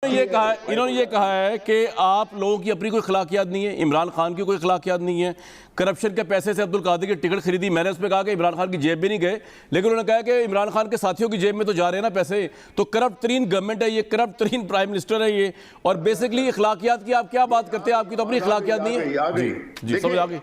انہوں نے یہ کہا ہے کہ آپ لوگوں کی اپنی کوئی اخلاقیات نہیں ہے، عمران خان کی کوئی اخلاقیات نہیں ہے، کرپشن کے پیسے سے عبدالقادر کی ٹکٹ خریدی. میں نے اس پہ کہا کہ عمران خان کی جیب بھی نہیں گئے، لیکن انہوں نے کہا کہ عمران خان کے ساتھیوں کی جیب میں تو جا رہے ہیں نا پیسے. تو کرپٹ ترین گورنمنٹ ہے یہ، کرپٹ ترین پرائم منسٹر ہے یہ، اور بیسکلی اخلاقیات کی آپ کیا بات کرتے ہیں؟ آپ کی تو اپنی اخلاقیات نہیں ہے. جی سمجھ آگئی.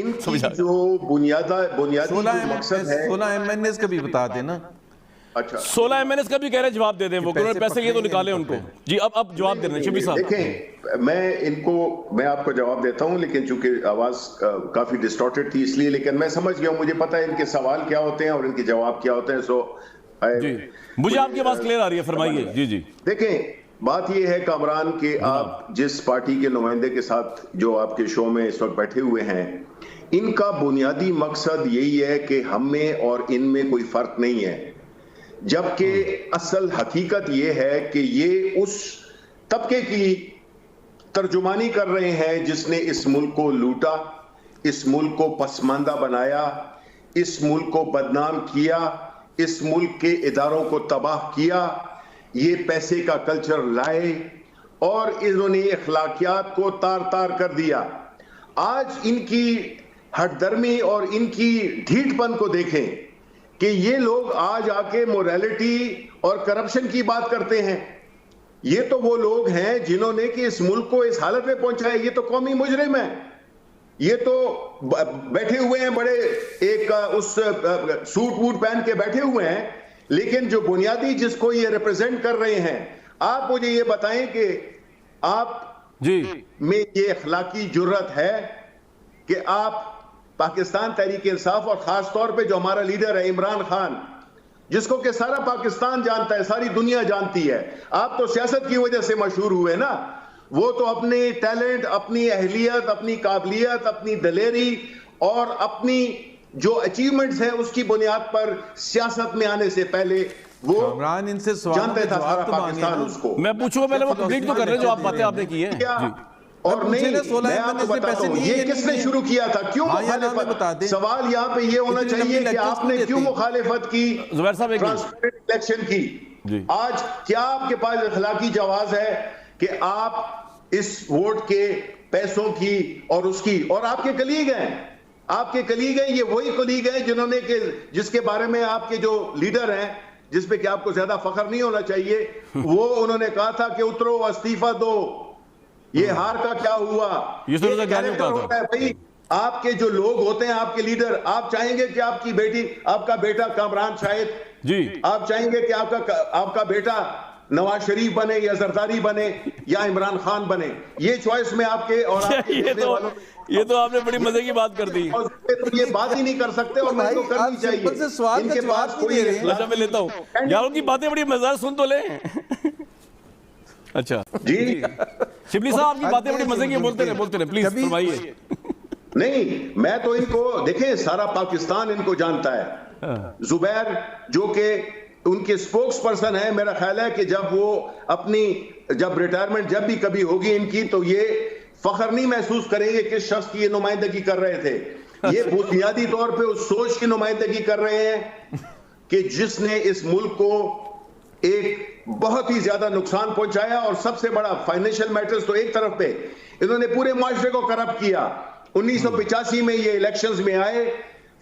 ان کی جو بنیادی مقصد ہے 16 ایم این ایس کا بھی بتا دینا. 16 ایم این ایس کا بھی کہہ رہے جواب دے دیں وہ، انہوں نے پیسے یہ تو نکالے ان کو. جی اب جواب دے رہے ہیں شبلی صاحب. دیکھیں میں آپ کو جواب دیتا ہوں، لیکن چونکہ آواز کافی ڈسٹورٹڈ تھی اس لیے، لیکن میں سمجھ گیا ہوں، مجھے پتا ہے ان کے سوال کیا ہوتے ہیں اور ان کے جواب کیا ہوتے ہیں. جی مجھے آپ کی آواز کلیئر آ رہی ہے، فرمائیے. جی جی دیکھیں، بات یہ ہے کامران کہ آپ جس پارٹی کے نمائندے کے ساتھ جو آپ کے شو میں اس وقت بیٹھے ہوئے ہیں، ان کا بنیادی مقصد یہی ہے کہ ہم میں اور ان میں کوئی فرق نہیں ہے، جبکہ اصل حقیقت یہ ہے کہ یہ اس طبقے کی ترجمانی کر رہے ہیں جس نے اس ملک کو لوٹا، اس ملک کو پسماندہ بنایا، اس ملک کو بدنام کیا، اس ملک کے اداروں کو تباہ کیا، یہ پیسے کا کلچر لائے اور انہوں نے اخلاقیات کو تار تار کر دیا. آج ان کی ہٹ درمی اور ان کی ڈھیٹ پن کو دیکھیں کہ یہ لوگ آج آ کے موریلٹی اور کرپشن کی بات کرتے ہیں. یہ تو وہ لوگ ہیں جنہوں نے کہ اس ملک کو اس حالت میں پہنچایا. یہ تو قومی مجرم ہیں، یہ تو بیٹھے ہوئے ہیں بڑے ایک اس سوٹ ووٹ پہن کے بیٹھے ہوئے ہیں، لیکن جو بنیادی جس کو یہ ریپرزینٹ کر رہے ہیں، آپ مجھے یہ بتائیں کہ آپ میں یہ اخلاقی جرت ہے کہ آپ پاکستان تحریک انصاف اور خاص طور پہ جو ہمارا لیڈر ہے عمران خان، جس کو کہ سارا پاکستان جانتا ہے، ساری دنیا جانتی ہے، آپ تو سیاست کی وجہ سے مشہور ہوئے نا، وہ تو اپنے ٹیلنٹ، اپنی اہلیت، اپنی قابلیت، اپنی دلیری اور اپنی جو اچیومنٹس ہیں اس کی بنیاد پر سیاست میں آنے سے پہلے وہ جانتے تھا سارا پاکستان اس کو. میں پوچھوں پہلے وہ کمپلیٹ تو کر رہے ہیں جو آپ باتیں آپ نے کی ہیں. اور نہیں، میں آپ کو بتاتا ہوں یہ کس نے شروع کیا تھا، کیوں مخالفت. سوال یہاں پہ یہ ہونا چاہیے کہ آپ نے کیوں مخالفت کی ٹرانسپیرنٹ الیکشن کی. آج کیا آپ کے پاس اخلاقی جواز ہے کہ آپ اس ووٹ کے پیسوں کی اور اس کی، اور آپ کے کلیگ ہیں، آپ کے کلیگ ہیں، یہ وہی کلیگ ہیں جنہوں نے کہ جس کے بارے میں آپ کے جو لیڈر ہیں، جس پہ کہ آپ کو زیادہ فخر نہیں ہونا چاہیے، وہ انہوں نے کہا تھا کہ اترو استعفیٰ دو، یہ ہار کا کیا ہوا. یہ کیریکٹر ہوتا ہے بھائی. آپ کے جو لوگ ہوتے ہیں، آپ کے لیڈر، آپ چاہیں گے کہ آپ کی بیٹی، آپ کا بیٹا کامران شاہد، آپ چاہیں گے کہ آپ کا بیٹا نواز شریف بنے یا زرداری بنے یا عمران خان بنے. یہ چوائس میں آپ کے اور آپ کے یہ تو آپ نے بڑی مزے کی بات کر دی. تو یہ بات ہی نہیں کر سکتے اور میں تو کرنی چاہیے. ان کے پاس کوئی اچھا میں لیتا ہوں یار، ان کی باتیں بڑی مزیدار، سن تو لیں. اچھا جی شبلی صاحب آپ کی باتیں بڑی مزے کی، بولتے رہے پلیز فرمائیے. نہیں، میں تو ان کو دیکھیں، سارا پاکستان ان کو جانتا ہے. زبیر جو کہ ان کے سپوکس پرسن ہے، میرا خیال ہے کہ جب وہ جب ریٹائرمنٹ جب بھی کبھی ہوگی ان کی، تو یہ فخر نہیں محسوس کریں گے کس شخص کی یہ نمائندگی کر رہے تھے. یہ بنیادی طور پہ اس سوچ کی نمائندگی کر رہے ہیں کہ جس نے اس ملک کو ایک بہت ہی زیادہ نقصان پہنچایا، اور سب سے بڑا فائنینشل میٹرز تو ایک طرف پہ انہوں نے پورے معاشرے کو کرپٹ کیا. 1985 میں یہ الیکشنز میں آئے،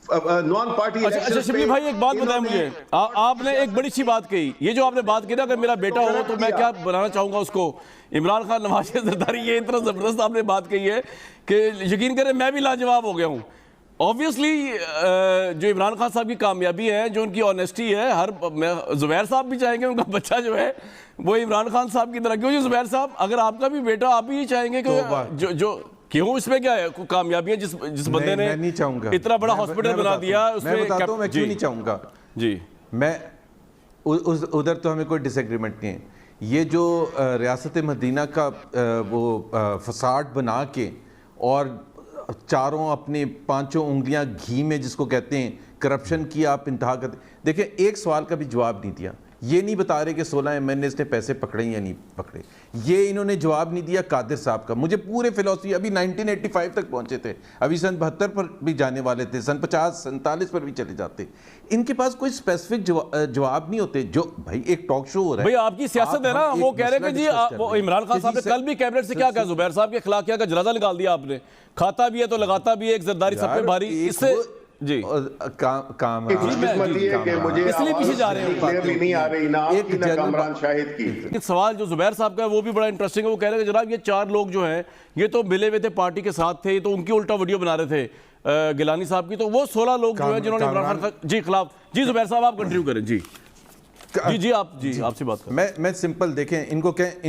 نان پارٹی الیکشنز. اچھا شبلی بھائی ایک بات بتائیں مجھے، آپ نے ایک بڑی سی بات کہی، یہ جو آپ نے بات کی نا، اگر میرا بیٹا ہو تو میں کیا بنانا چاہوں گا اس کو، عمران خان، نواز شریف، زرداری. یہ اتنا زبردست آپ نے بات کہی ہے کہ یقین کریں میں بھی لاجواب ہو گیا ہوں. آبویسلی جو عمران خان صاحب کی کامیابی ہے، جو ان کی آنیسٹی ہے، زبیر صاحب بھی چاہیں گے ان کا بچہ جو ہے وہ عمران خان صاحب کی طرح. کیوں جی زبیر صاحب، اگر آپ کا بھی بیٹا، آپ بھی یہ چاہیں گے کہ جو کیوں اس میں کیا ہے کامیابی ہے جس بندے نے اتنا بڑا ہاسپٹل بنا دیا. میں بتاتا ہوں میں کیوں نہیں چاہوں گا. جی میں ادھر تو ہمیں کوئی ڈس ایگریمنٹ نہیں ہے. یہ جو ریاست مدینہ کا وہ فساد بنا کے اور چاروں اپنی پانچوں انگلیاں گھی میں جس کو کہتے ہیں کرپشن کی آپ انتہا کرتے. دیکھیں ایک سوال کا بھی جواب نہیں دیا. یہ نہیں بتا رہے کہ 16 MNAs نے پیسے پکڑے یا نہیں پکڑے. یہ انہوں نے جواب نہیں دیا قادر صاحب کا. مجھے پورے فلسفی ابھی 1985 تک پہنچے تھے, ابھی سن 72 پر بھی جانے والے تھے, سن 50 47 پر بھی چلے جاتے. ان کے پاس کوئی اسپیسیفک جواب نہیں ہوتے. جو بھائی ایک ٹاک شو ہو رہا ہے, بھائی آپ کی سیاست ہے نا, وہ کہہ رہے ہیں کہ جی وہ عمران خان صاحب نے کل بھی کیبنٹ سے کیا کہا, زبیر صاحب کے اخلاقیات کا جنازہ نکال دیا آپ نے. کھاتا بھی ہے تو لگاتا بھی ہے, ایک زرداری سب پہ بھاری. اس سے جی کام اس لیے پیچھے جا رہے ہیں, نہیں آ رہی نا آپ کی نہ کامران شاہد کی. سوال جو زبیر صاحب کا ہے وہ بھی بڑا انٹرسٹنگ ہے. وہ کہہ رہے ہیں کہ جناب یہ 4 لوگ جو ہیں یہ تو ملے ہوئے تھے پارٹی کے ساتھ تھے, تو ان کی الٹا ویڈیو بنا رہے تھے گیلانی صاحب کی, تو وہ 16 لوگ جو ہیں جنہوں نے عمران خان جی خلاف. جی زبیر صاحب آپ کنٹینیو کریں. جی جی آپ سے بات کریں. میں سمپل دیکھیں, ان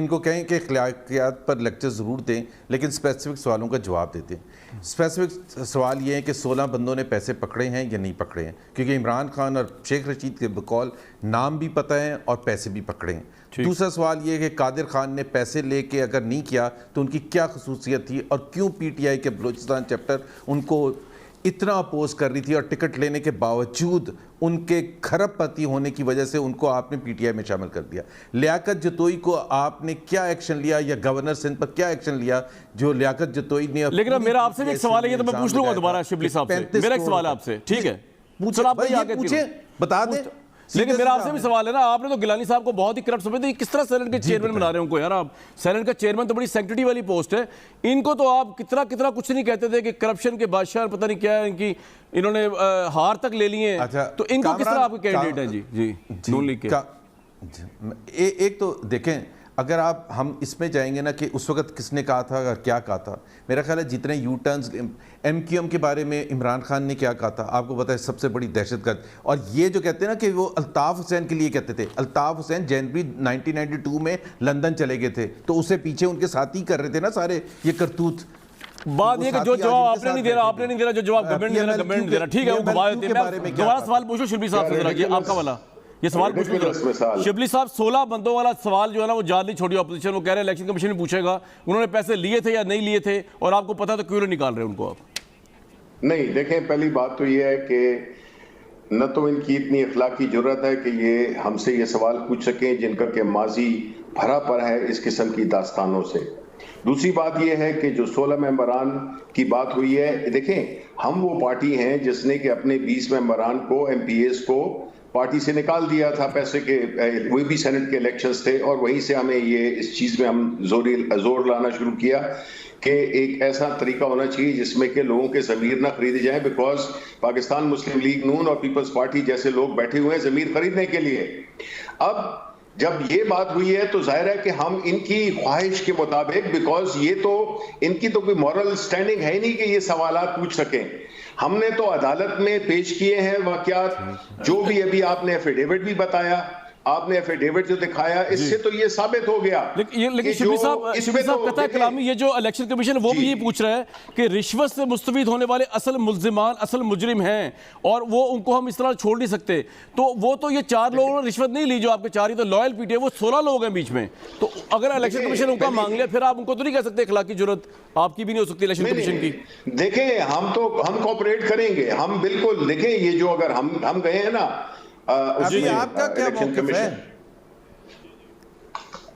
کو کہیں کہ اخلاقیات پر لیکچر ضرور دیں لیکن اسپیسیفک سوالوں کا جواب دیتے ہیں. اسپیسیفک سوال یہ ہے کہ 16 بندوں نے پیسے پکڑے ہیں یا نہیں پکڑے ہیں, کیونکہ عمران خان اور شیخ رشید کے بقول نام بھی پتہ ہیں اور پیسے بھی پکڑے ہیں. دوسرا سوال یہ ہے کہ قادر خان نے پیسے لے کے اگر نہیں کیا تو ان کی کیا خصوصیت تھی, اور کیوں پی ٹی آئی کے بلوچستان چیپٹر ان کو اتنا اپوز کر رہی تھی, اور ٹکٹ لینے کے باوجود ان کے کھرب پتی ہونے کی وجہ سے ان کو آپ نے پی ٹی آئی میں شامل کر دیا. لیاقت جتوئی کو آپ نے کیا ایکشن لیا, یا گورنر سندھ پر کیا ایکشن لیا جو لیاقت جتوئی نے. لیکن میرا آپ سے بھی ایک سوال ہے, یہ تو میں پوچھ لوں گا دوبارہ شبلی صاحب سے, میرا ایک سوال ہے آپ سے, ٹھیک ہے پوچھیں بتا دیں. لیکن میرا آپ سے بھی سوال ہے نا, آپ نے تو گیلانی صاحب کو بہت ہی کرپٹ سمجھتے ہیں, کس طرح سینٹ کے چیئرمین بنا رہے ہیں ان کو یار آپ. سینٹ کا چیئرمین تو بڑی سینکٹیٹی والی پوسٹ ہے, ان کو تو آپ کتنا کچھ نہیں کہتے تھے کہ کرپشن کے بادشاہ پتہ نہیں کیا ہے ان کی, انہوں نے ہار تک لے لی ہیں, تو ان کو کس طرح آپ کے کینڈیڈیٹ ہیں. جی جی نون لیگ کے ایک تو دیکھیں, اگر ہم اس میں جائیں گے نا کہ اس وقت کس نے کہا تھا اور کیا کہا تھا, میرا خیال ہے جتنے یو ٹرنز ایم کیو ایم کے بارے میں عمران خان نے کیا کہا تھا آپ کو پتہ ہے, سب سے بڑی دہشت گرد. اور یہ جو کہتے ہیں نا کہ وہ الطاف حسین کے لیے کہتے تھے, الطاف حسین جنوری 1992 میں لندن چلے گئے تھے, تو اسے پیچھے ان کے ساتھی کر رہے تھے نا سارے یہ کرتوت. بات یہ کہ جو جواب آپ نے نہیں دے رہا, جو جواب گورنمنٹ نے گورنمنٹ دے رہا, ٹھیک ہے وہ گھما دیتے ہیں. دوبارہ سوال پوچھو شبلی صاحب سے ذرا, یہ آپ کا والا یہ سوال پوچھ لوں. شبلی صاحب 16 بندوں والا سوال جو ہے نا وہ جان نہیں چھوڑی اپوزیشن, وہ کہہ رہے ہیں الیکشن کمیشن بھی پوچھے گا انہوں نے پیسے لیے تھے یا نہیں لیے تھے, اور آپ کو پتا تو کیوں نہیں نکال رہے ان کو آپ. نہیں دیکھیں, پہلی بات تو یہ ہے کہ نہ تو ان کی اتنی اخلاقی جرت ہے کہ یہ ہم سے یہ سوال پوچھ سکیں جن کا کہ ماضی بھرا پڑا ہے اس قسم کی داستانوں سے. دوسری بات یہ ہے کہ جو 16 ممبران کی بات ہوئی ہے, دیکھیں ہم وہ پارٹی ہیں جس نے کہ اپنے 20 ممبران کو ایم پی ایز کو پارٹی سے نکال دیا تھا پیسے کے, وہ بھی سینٹ کے الیکشنز تھے, اور وہیں سے ہمیں یہ اس چیز میں ہم زور لانا شروع کیا کہ ایک ایسا طریقہ ہونا چاہیے جس میں کہ لوگوں کے ضمیر نہ خریدے جائیں, بیکاز پاکستان مسلم لیگ نون اور پیپلز پارٹی جیسے لوگ بیٹھے ہوئے ہیں ضمیر خریدنے کے لیے. اب جب یہ بات ہوئی ہے تو ظاہر ہے کہ ہم ان کی خواہش کے مطابق, بیکاز یہ تو ان کی تو کوئی مورل سٹینڈنگ ہے نہیں کہ یہ سوالات پوچھ سکیں, ہم نے تو عدالت میں پیش کیے ہیں واقعات, جو بھی ابھی آپ نے ایفیڈیوٹ بھی بتایا, آپ نے ایفیڈیوٹ جو دکھایا, اس سے تو یہ ثابت ہو گیا. لیکن شبلی صاحب قطع کلامی یہ جو الیکشن کمیشن وہ بھی یہ پوچھ رہا ہے کہ رشوت سے مستفید ہونے والے اصل ملزمان اصل مجرم ہیں, اور وہ ان کو ہم اس طرح چھوڑ نہیں سکتے. تو وہ تو یہ 4 لوگوں نے رشوت نہیں لی جو آپ کے 4 ہی تو لوئل پی ٹی ہے, وہ 16 لوگ ہیں بیچ میں. تو اگر الیکشن کمیشن ان کا مانگ لے پھر آپ ان کو تو نہیں کہہ سکتے, اخلاقی جرت آپ کی بھی نہیں ہو سکتی الیکشن کمیشن کی. دیکھیں ہم کوآپریٹ کریں گے, ہم بالکل. دیکھیں یہ جو اگر ہم گئے ہیں نا, آپ کا کیا موقف ہے,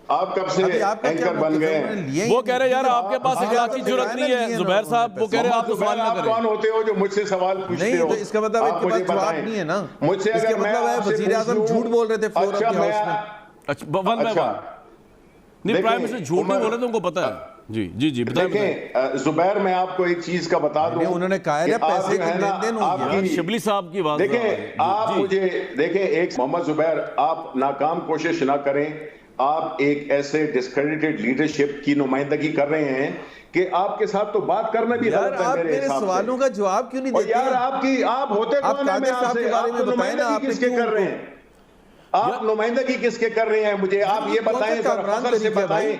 آپ کب سے اینکر بن گئے ہیں؟ وہ کہہ رہے ہیں یار آپ کے پاس اخلاقی جرت نہیں ہے زبیر صاحب, وہ کہہ رہے ہیں آپ تو سوال نہ کریں. آپ کون ہوتے ہو جو مجھ سے سوال پوچھتے ہو؟ نہیں تو اس کا مطلب ہے کہ پاس جواب نہیں ہے نا, مجھ سے اس کا مطلب ہے وزیر اعظم جھوٹ بول رہے تھے فلور آف دی ہاؤس میں. اچھا ون بائی ون, نہیں پرائم منسٹر جھوٹ نہیں بول رہے تھے, ان کو پتا ہے. جی جی جی دیکھیں زبیر, میں آپ کو ایک چیز کا بتا دوں, انہوں نے کہا ہے پیسے کی لین دین ہو گیا. شبلی صاحب کی بات دیکھیں, آپ مجھے دیکھیں, ایک محمد زبیر آپ ناکام کوشش نہ کریں, آپ ایک ایسے ڈسکریڈیٹڈ لیڈرشپ کی نمائندگی کر رہے ہیں کہ آپ کے ساتھ تو بات کرنا بھی غلط ہے میرے حساب سے. سوالوں کا جواب کیوں نہیں دیتے یار, آپ ہوتے کون ہیں؟ میں آپ سے, آپ نمائندگی کس کے کر رہے ہیں, آپ نمائندگی کس کے کر رہے ہیں, مجھے آپ یہ بتائیں, فخر سے بتائیں.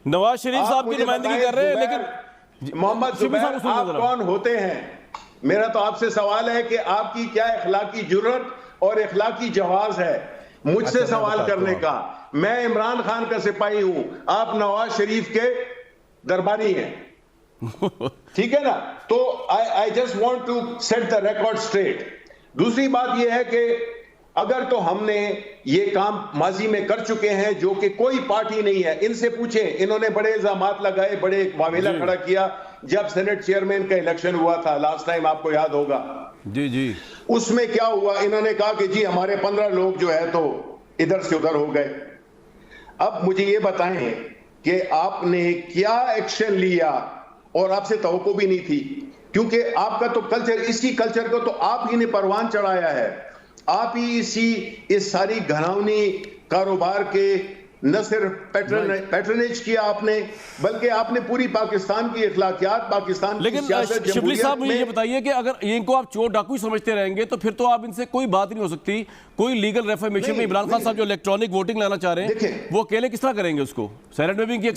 نواز شریف صاحب کی نمائندگی کر رہے ہیں, لیکن محمد زبیر آپ کون ہوتے ہیں؟ میرا تو آپ سے سوال ہے کہ آپ کی کیا اخلاقی جرت اور اخلاقی جواز ہے مجھ سے سوال کرنے کا. میں عمران خان کا سپاہی ہوں, آپ نواز شریف کے درباری ہیں, ٹھیک ہے نا. تو I just want to set the record straight. دوسری بات یہ ہے کہ اگر تو ہم نے یہ کام ماضی میں کر چکے ہیں جو کہ کوئی پارٹی نہیں ہے، ان سے پوچھیں، انہوں نے بڑے الزامات لگائے، بڑے واویلا کھڑا کیا جب سینٹ چیئرمین کا الیکشن ہوا تھا لاسٹ ٹائم، آپ کو یاد ہوگا جی جی اس میں کیا ہوا، انہوں نے کہا کہ جی ہمارے 15 لوگ جو ہے تو ادھر سے ادھر ہو گئے۔ اب مجھے یہ بتائیں کہ آپ نے کیا ایکشن لیا، اور آپ سے توقع بھی نہیں تھی، کیونکہ آپ کا تو کلچر، اسی کلچر کو تو آپ ہی نے پروان چڑھایا ہے، آپ ہی اس ساری گھناؤنی کاروبار کے نہ صرف پیٹرنیج کیا آپ نے، بلکہ آپ نے پوری پاکستان کی اخلاقیات، پاکستان کی لیکن سیاست، شبلی صاحب جمہوریت مجھے یہ میں، بتائیے کہ اگر ان کو آپ چور ڈاکو سمجھتے رہیں گے تو پھر تو آپ ان سے کوئی بات نہیں ہو سکتی، کوئی لیگل ریفارمیشن میں عمران خان صاحب جو الیکٹرانک ووٹنگ لانا چاہ رہے ہیں وہ اکیلے کس طرح کریں گے اس کو؟ سینٹ میں بھی ان کی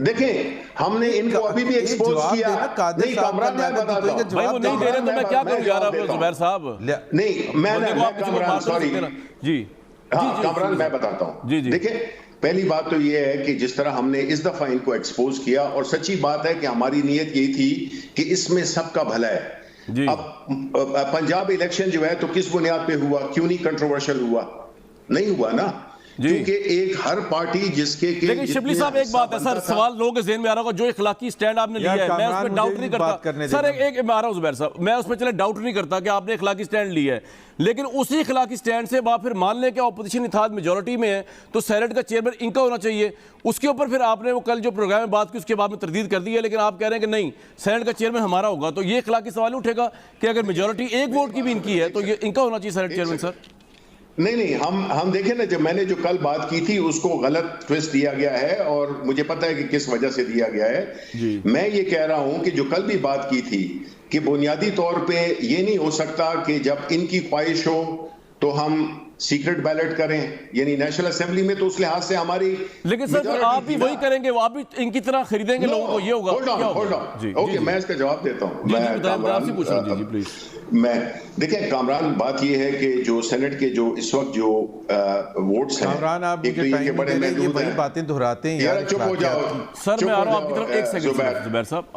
دیکھیں ہم نے ان کو ابھی بھی ایکسپوز کیا، نہیں کامران میں بتاتا ہوں، بھائی وہ نہیں دے رہے تو میں کیا کروں یار زبیر صاحب؟ نہیں میں کامران سوری، جی ہاں کامران میں بتاتا ہوں، دیکھیں پہلی بات تو یہ ہے کہ جس طرح ہم نے اس دفعہ ان کو ایکسپوز کیا، اور سچی بات ہے کہ ہماری نیت یہی تھی کہ اس میں سب کا بھلا ہے۔ اب پنجاب الیکشن جو ہے تو کس بنیاد پہ ہوا، کیوں نہیں کنٹروورشل ہوا؟ نہیں ہوا نا، کیونکہ ایک ہر پارٹی جس کے لیکن شبلی صاحب ایک بات ہے سر، سوال لوگوں کے ذہن میں آ رہا ہوگا جو اخلاقی سٹینڈ آپ نے لیا ہے، میں اس پہ ڈاؤٹ نہیں کرتا سر، ایک میں آ رہا ہوں زبیر صاحب، میں اس پہ چلے ڈاؤٹ نہیں کرتا کہ آپ نے اخلاقی سٹینڈ لیا ہے، لیکن اسی اخلاقی سٹینڈ سے آپ پھر مان لیں کہ اپوزیشن اتحاد میجورٹی میں ہے تو سینٹ کا چیئرمین ان کا ہونا چاہیے، اس کے اوپر پھر آپ نے وہ کل جو پروگرام میں بات کی اس کے بعد میں تردید کر دی ہے، لیکن آپ کہہ رہے ہیں کہ نہیں سینٹ کا چیئرمین ہمارا ہوگا، تو یہ اخلاقی سوال نہیں اٹھے گا کہ اگر میجورٹی ایک ووٹ کی بھی ان کی ہے تو یہ ان کا ہونا چاہیے سینٹ چیئرمین سر؟ نہیں ہم دیکھیں نا، جب میں نے جو کل بات کی تھی اس کو غلط ٹویسٹ دیا گیا ہے، اور مجھے پتا ہے کہ کس وجہ سے دیا گیا ہے۔ میں یہ کہہ رہا ہوں کہ جو کل بھی بات کی تھی کہ بنیادی طور پہ یہ نہیں ہو سکتا کہ جب ان کی خواہش ہو تو ہم سیکرٹ بیلٹ کریں، یعنی نیشنل اسمبلی میں تو اس لحاظ سے ہماری، لیکن سر آپ بھی وہی کریں گے، وہ آپ بھی ان کی طرح خریدیں گے لوگوں کو، یہ ہوگا؟ اوکے میں اس کا جواب دیتا ہوں، میں دیکھیں کامران بات یہ ہے کہ جو سینٹ کے جو اس وقت جو ووٹس ہیں، کامران آپ مجھے ٹائم دے رہے ہیں، یہ وہی باتیں دہراتے ہیں یار، چپ ہو جاؤ سر میں آ رہا ہوں آپ کی طرف ایک سیکنڈ زبیر صاحب۔